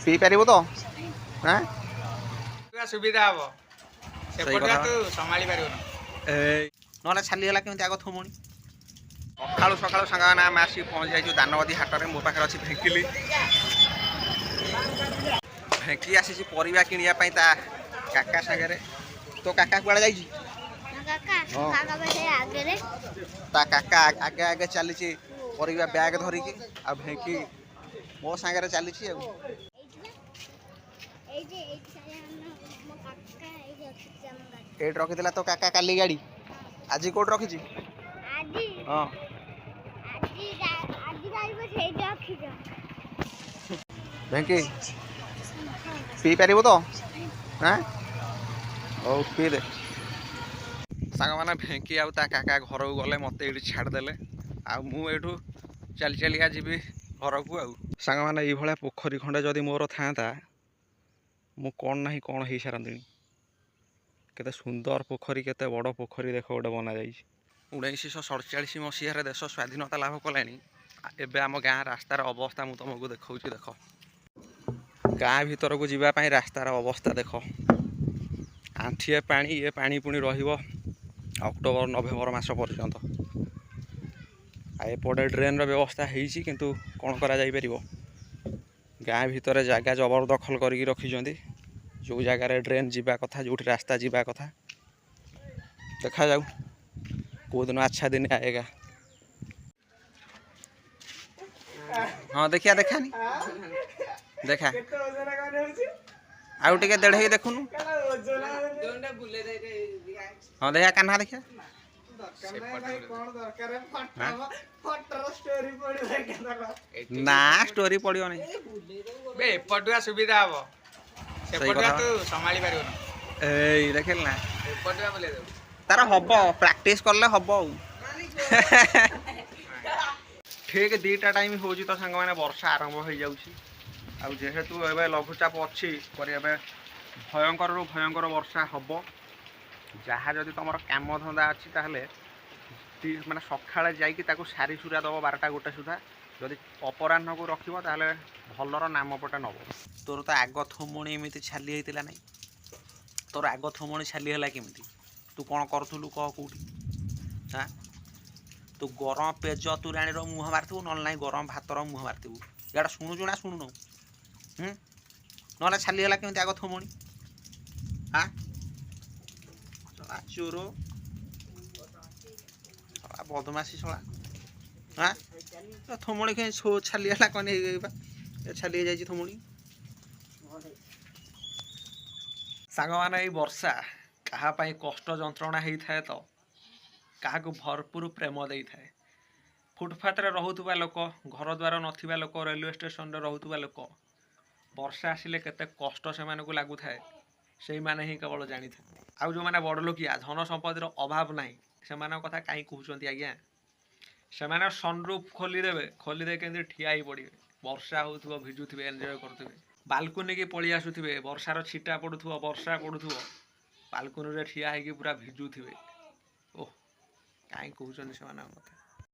P पारिबो तो हां सुविधा हम सेपटा तू संभाली पारिबो ना छाली गला केमती आग थमुणी सकाळू सकाळू सांगा ना आम आसी पहुँच जाइछु दानवदी हाटरे मो पाखे अच्छी भेंकिली भेंकी आसी परिवा किनिया पई ता काका सागरे तो काका कुआडे जाइछि ता काका आगे आगे चली परिवा बैग धरिकी आ भेंकी मो सागरे चली एट रखी तो काका काली गाड़ी आज कोट रखी हाँ भेंकी पी पार तो हाँ ओ पी दे सांग मैंने भेंकी आ काका घर को गले मत ये छाड़देले आठू चली चलिका जी घर को आंग मैंने ये पोखरी खंडे जदि मोर था मु कौन ना कौन हो सारती केते सुंदर पोखरी केते बड़ पोखरी देख गोटे बना 1947 मसीह देश स्वाधीनता लाभ कलानी एबे आम गाँ रास्तार अवस्था मु तुमको देखा देख गाँ भीतर को जीवाई रास्तार अवस्था देख आंठिए पानी ये पानी पुणी अक्टोबर नवेम्बर मास पर्यंत एपटे ड्रेन व्यवस्था होती किंतु कौन करा जाई परिबो गाँ भीतर जगह जबरदखल करके रखी जो जगार ड्रेन जीवा कथा जो रास्ता जीवा कथा देखा जाऊ कौ दिन अच्छा दिन आएगा हाँ देखिया देखा नहीं देखा आउ टे देढ़ देखुनु हाँ देखा कान्हा देखिया ना स्टोरी पड़ो नहीं एपटुआ सुविधा हम सेपटा तू संभाली पारिबो ए देखल ना एपटुआ बोले दे तार हम प्रैक्टिस करले हम ठीक 2टा टाइम हो तो सांग मैंने वर्षा आरंभ हो जाऊँ जेहेतु एवं लघुचाप अच्छी भयंकर रु भयंकर वर्षा हम जहाँ जदि तुम काम धंदा अच्छी ताहले माने सकाଳେ जाइकी ताकू सारी सुरा दब 12टा 1टा सुधा जदि अपराह्न को रखिबो ताहले भलर नामपटा नब तोर तो आग थमुणी एमती छाली होता ना तोर आग थमुणी छाली है केमती तू कौन करूँ कह कौटी हाँ तू गरम पेज तुराणी मुह मारथु ना गरम भातर मुह मारथु इड़ा शुणुचु ना शुणुन ना छाली है केमती आग थमुणी हाँ चोर बदमाशी शला हाँ थमुणी कहीं छाली है कौन छाली जाइए थमुणी सांग माने वर्षा कहापाई कष्ट जंत्रणा होता है तो क्या भरपूर प्रेम दे थाए फुटपाथ रोकवा लोक घर द्वार नथिबा लोक रेलवे स्टेशन रोकवा लोक वर्षा आसिले केते कष्ट से लगू थाए से माने ही केवल जानी था आउ जो माने बड़ लोकिया धन संपत्तिर अभाव नहीं से कथा कहीं कहते आज्ञा से सनरूफ खोलीदे के ठिया ही पड़े वर्षा हो भिजुवे एंजय करुवे बालकुनी की पलि आसुवे वर्षार छिटा पड़ुव वर्षा पड़ुव बालकुनी ठिया होगी पूरा भिजुवे ओह कहीं कहते से